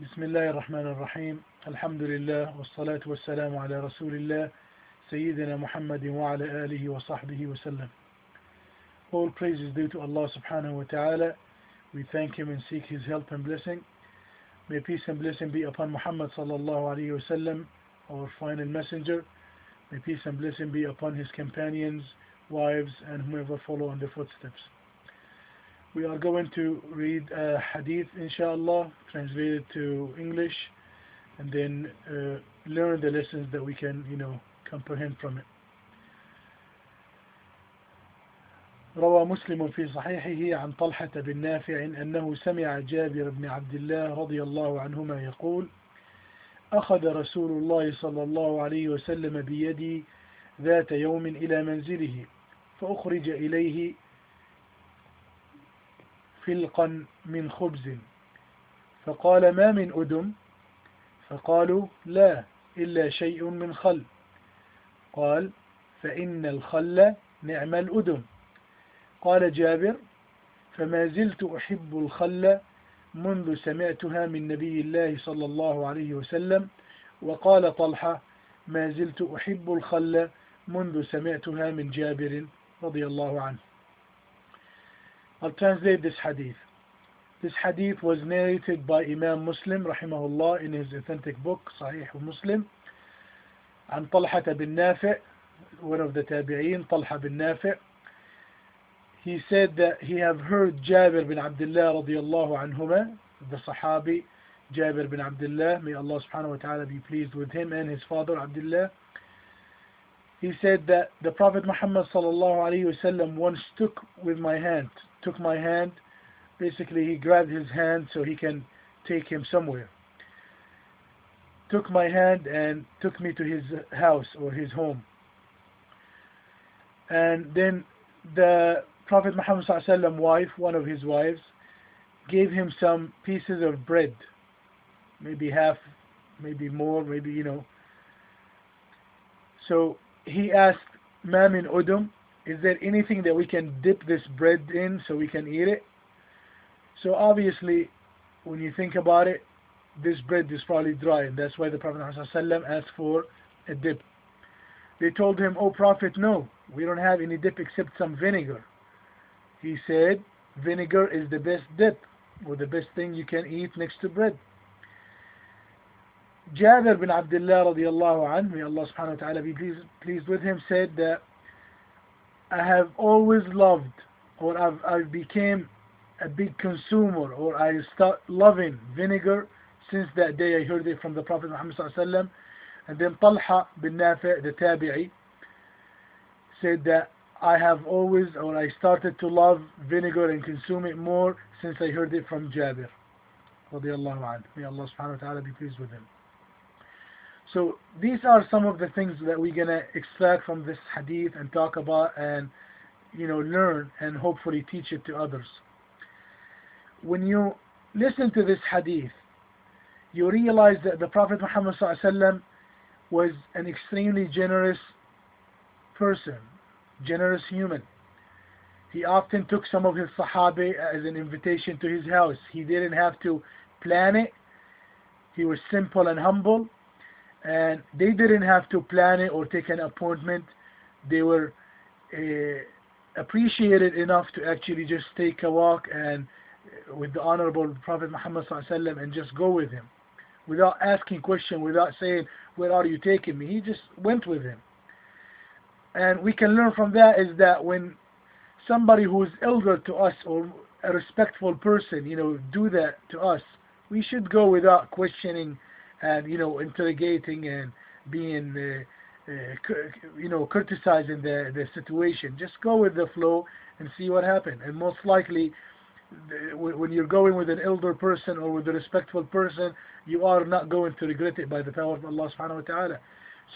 بسم الله الرحمن الرحيم. الحمد لله والصلاة والسلام على رسول الله سيدنا محمد وعلى آله وصحبه وسلم. All praise is due to Allah subhanahu wa ta'ala. We thank Him and seek His help and blessing. May peace and blessing be upon Muhammad sallallahu alayhi wa sallam, our final messenger. May peace and blessing be upon his companions, wives, and whomever follow in their footsteps. We are going to read a hadith, inshallah, translated to English, and then learn the lessons that we can, comprehend from it. روى مسلم في صحيحه عن طلحة بن نافع أنه سمع جابر بن عبد الله رضي الله عنهما يقول: أخذ رسول الله صلى الله عليه وسلم بيدي ذات يوم إلى منزله فأخرج إليه فلقا من خبز فقال: ما من أدم؟ فقالوا: لا إلا شيء من خل. قال: فإن الخل نعم الأدم. قال جابر: فما زلت أحب الخل منذ سمعتها من نبي الله صلى الله عليه وسلم. وقال طلحة: ما زلت أحب الخل منذ سمعتها من جابر رضي الله عنه. I'll translate this hadith. This hadith was narrated by Imam Muslim rahimahullah in his authentic book Sahih Muslim عن طلحة بن نافع, one of the tabi'een, طلحة بن نافع. He said that he have heard Jabir bin Abdullah radiyallahu anhuma, the Sahabi Jabir bin Abdullah, may Allah subhanahu wa ta'ala be pleased with him and his father Abdullah. He said that the Prophet Muhammad sallallahu alayhi wasallam once took my hand, basically he grabbed his hand so he can take him somewhere. Took my hand and took me to his house or his home. And then the Prophet Muhammad sallallahu alayhi wasallam wife, one of his wives, gave him some pieces of bread, maybe half, maybe more, maybe. So he asked, Ma min udum, is there anything that we can dip this bread in so we can eat it? So obviously, when you think about it, this bread is probably dry, and that's why the Prophet ﷺ asked for a dip. They told him, "Oh Prophet, no, we don't have any dip except some vinegar." He said, vinegar is the best dip, or the best thing you can eat next to bread. Jabir bin Abdullah radiyallahu anhu, may Allah subhanahu wa ta'ala be pleased with him, said that I have always loved, or I became a big consumer, or I start loving vinegar since that day I heard it from the Prophet Muhammad sallallahu alaihi wasallam. And then Talha bin Nafi', the tabi'i, said that I have always, or I started to love vinegar and consume it more since I heard it from Jabir radiyallahu anhu. May Allah subhanahu wa ta'ala be pleased with him. So these are some of the things that we're going to extract from this hadith and talk about and learn and hopefully teach it to others. When you listen to this hadith, you realize that the Prophet Muhammad ﷺ was an extremely generous person, generous human. He often took some of his Sahabi as an invitation to his house. He didn't have to plan it. He was simple and humble. And they didn't have to plan it or take an appointment. They were appreciated enough to actually just take a walk and with the honorable Prophet Muhammad ﷺ and just go with him, without asking questions, without saying, "Where are you taking me?" He just went with him. And we can learn from that is that when somebody who is elder to us or a respectful person, do that to us, we should go without questioning and interrogating and being criticizing the situation. Just go with the flow and see what happens. And most likely when you're going with an elder person or with a respectful person, you are not going to regret it by the power of Allah subhanahu wa ta'ala.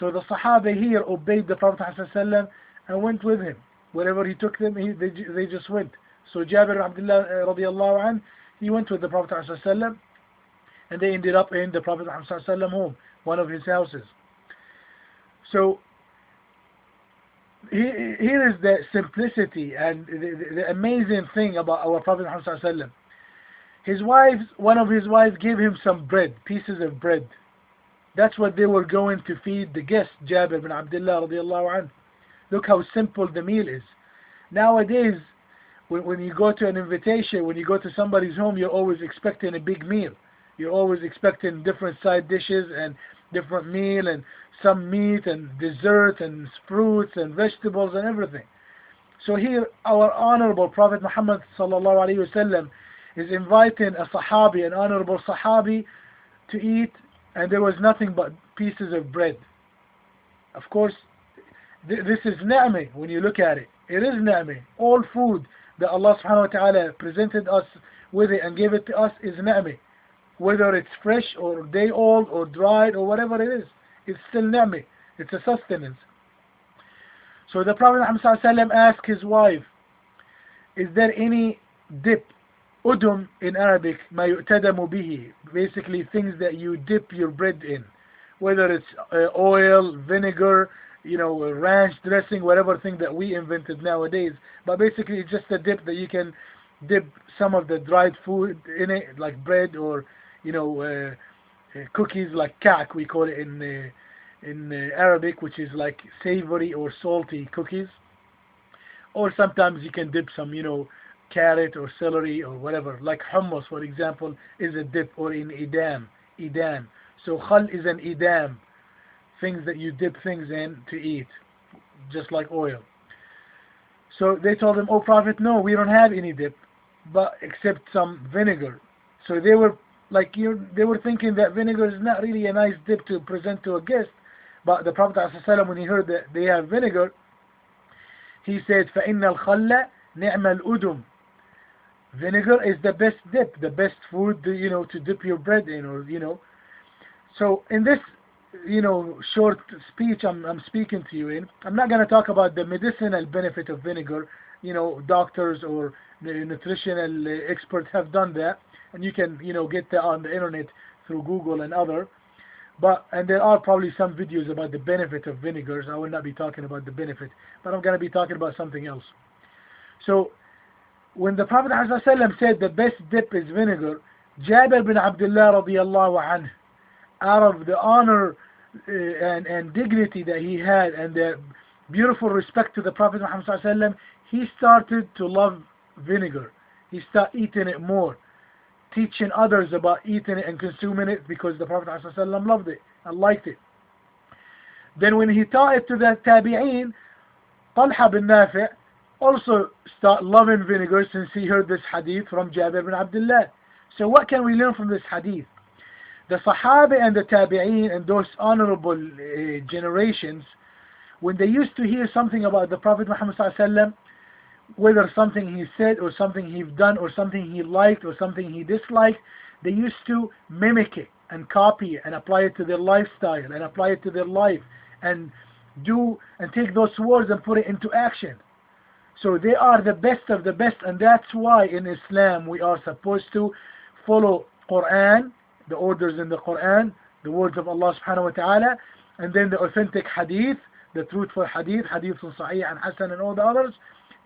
So the Sahaba here obeyed the Prophet ﷺ and went with him. Wherever he took them, they just went. So Jabir bin Abdullah radiyallahu anhu, he went with the Prophet ﷺ, and they ended up in the Prophet Muhammad ﷺ home, one of his houses. So here is the simplicity and the amazing thing about our Prophet Muhammad ﷺ. One of his wives gave him some bread, pieces of bread. That's what they were going to feed the guest, Jabir bin Abdullah radiallahu anhu. Look how simple the meal is. Nowadays, when you go to an invitation, when you go to somebody's home, you're always expecting a big meal. You're always expecting different side dishes and different meal and some meat and dessert and fruits and vegetables and everything. So here, our honorable Prophet Muhammad sallallahu alaihi wasallam is inviting a Sahabi, an honorable Sahabi, to eat, and there was nothing but pieces of bread. Of course, this is ni'mah when you look at it. It is ni'mah. All food that Allah subhanahu wa ta'ala presented us with it and gave it to us is ni'mah. Whether it's fresh or day old or dried or whatever it is, it's still ni'mah. It's a sustenance. So the Prophet Muhammad sallallahu alaihi wasallam asked his wife, is there any dip? Udum in Arabic, ma yu'tadamu bihi, basically things that you dip your bread in, whether it's oil, vinegar, ranch dressing, whatever thing that we invented nowadays. But basically it's just a dip that you can dip some of the dried food in it, like bread or cookies, like ka'k, we call it in Arabic, which is like savory or salty cookies. Or sometimes you can dip some carrot or celery or whatever, like hummus, for example, is a dip, or in idam. So khal is an idam, things that you dip things in to eat, just like oil. So they told him, "Oh Prophet, no, we don't have any dip, but except some vinegar." So they were thinking that vinegar is not really a nice dip to present to a guest. But the Prophet ﷺ, when he heard that they have vinegar, he said, فَإِنَّ الْخَلَّ نِعْمَ الْأُدُمْ. Vinegar is the best dip, the best food, to dip your bread in, or. So in this, short speech I'm speaking to you in, I'm not going to talk about the medicinal benefit of vinegar. Doctors or the nutritional experts have done that, and you can, get that on the internet through Google and other. And there are probably some videos about the benefit of vinegars. I will not be talking about the benefit, but I'm going to be talking about something else. So when the Prophet ﷺ said the best dip is vinegar, Jabir bin Abdullah radiallahu anhu, out of the honor and dignity that he had and the beautiful respect to the Prophet Muhammad ﷺ, he started to love vinegar. He started eating it more, teaching others about eating it and consuming it, because the Prophet ﷺ loved it and liked it. Then when he taught it to the tabi'een, Talha bin Nafi' also started loving vinegar since he heard this hadith from Jabir bin Abdullah. So what can we learn from this hadith? The Sahaba and the tabi'een and those honorable generations, when they used to hear something about the Prophet Muhammad ﷺ, whether something he said or something he done or something he liked or something he disliked, they used to mimic it and copy it and apply it to their lifestyle and apply it to their life and take those words and put it into action. So they are the best of the best, and that's why in Islam we are supposed to follow Quran, the orders in the Quran, the words of Allah subhanahu wa ta'ala, and then the authentic hadith, the truthful hadith sahih and hasan and all the others.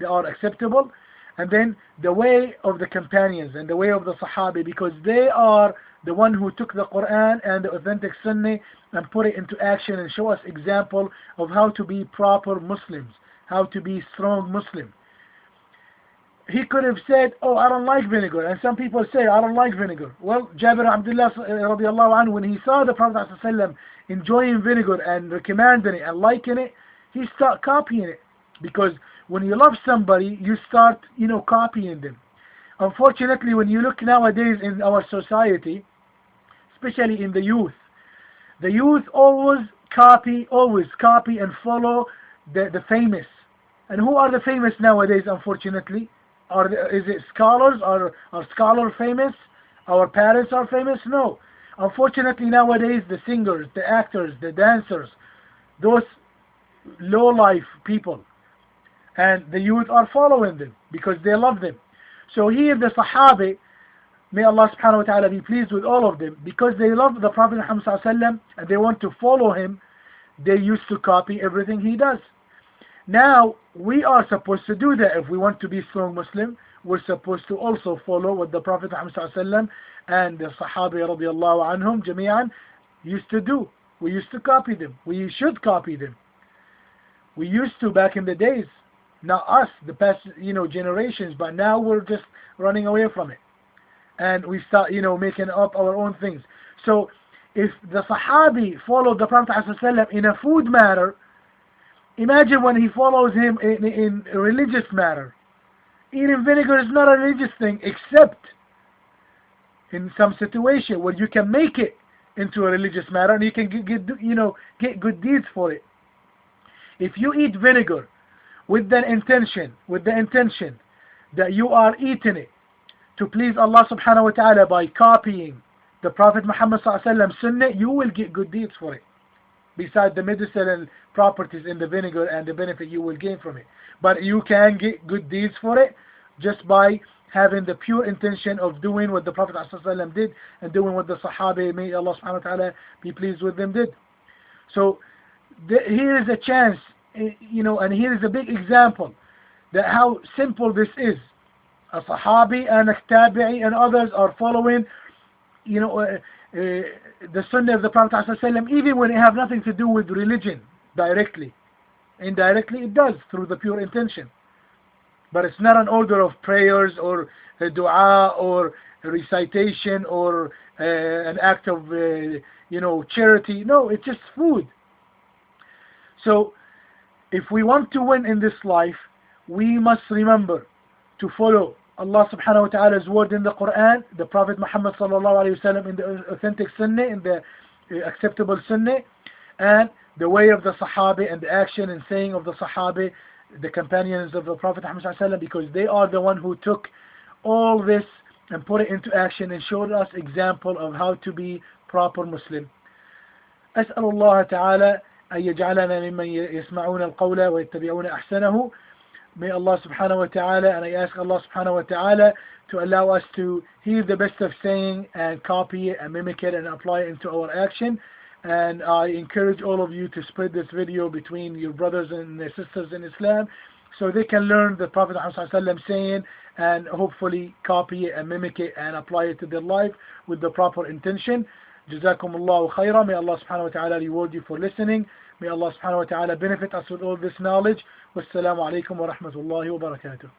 They are acceptable. And then the way of the companions and the way of the Sahabi, because they are the one who took the Quran and the authentic Sunnah and put it into action and show us example of how to be proper Muslims, how to be strong Muslim. He could have said, "Oh, I don't like vinegar," and some people say, "I don't like vinegar." Well, Jabir Abdullah radiallahu anhu, when he saw the Prophet ﷺ enjoying vinegar and recommending it and liking it, he started copying it. Because when you love somebody, you start, copying them. Unfortunately, when you look nowadays in our society, especially in the youth always copy and follow the famous. And who are the famous nowadays, unfortunately? Is it scholars? Are scholars famous? Our parents are famous? No. Unfortunately, nowadays, the singers, the actors, the dancers, those low-life people, and the youth are following them because they love them. So here the Sahabi, may Allah subhanahu wa ta'ala be pleased with all of them, because they love the Prophet Muhammad sallallahu alaihi wasallam and they want to follow him, they used to copy everything he does. Now we are supposed to do that. If we want to be strong Muslim, we're supposed to also follow what the Prophet Muhammad ﷺ and the Sahabi radiallahu anhum jami'an used to do. We used to copy them. We should copy them. We used to back in the days. Not us, the past generations, but now we're just running away from it. And we start making up our own things. So if the Sahabi followed the Prophet ﷺ in a food matter, imagine when he follows him in a religious matter. Eating vinegar is not a religious thing, except in some situation where you can make it into a religious matter and you can get good deeds for it. If you eat vinegar with the intention that you are eating it to please Allah subhanahu wa ta'ala by copying the Prophet Muhammad sallallahu alaihi wasallam sunnah, you will get good deeds for it, besides the medicinal properties in the vinegar and the benefit you will gain from it. But you can get good deeds for it just by having the pure intention of doing what the Prophet ﷺ did and doing what the Sahabi, may Allah subhanahu wa ta'ala be pleased with them, did. So here is a chance, and here is a big example that how simple this is. A Sahabi and a Tabi'i and others are following the Sunnah of the Prophet ﷺ, even when it have nothing to do with religion directly. Indirectly it does, through the pure intention. But it's not an order of prayers or a dua or a recitation or an act of charity. No, it's just food. So if we want to win in this life, we must remember to follow Allah subhanahu wa ta'ala's word in the Quran, the Prophet Muhammad sallallahu alayhi wa sallam in the authentic sunnah, in the acceptable sunnah, and the way of the Sahabi and the action and saying of the Sahabi, the companions of the Prophet Muhammad sallallahu alayhi wa sallam, because they are the one who took all this and put it into action and showed us example of how to be proper Muslim. أسأل الله تعالى أن يجعلنا ممن يسمعون القول ويتبعون أحسنه. May Allah subhanahu wa ta'ala, and I ask Allah subhanahu wa ta'ala to allow us to hear the best of saying and copy it and mimic it and apply it into our action. And I encourage all of you to spread this video between your brothers and their sisters in Islam, so they can learn the Prophet ﷺ saying and hopefully copy it and mimic it and apply it to their life with the proper intention. Jazakum Allahu khaira. May Allah subhanahu wa ta'ala reward you for listening. May Allah subhanahu wa ta'ala benefit us with all this knowledge. Wassalamu alaikum wa rahmatullahi wa barakatuh.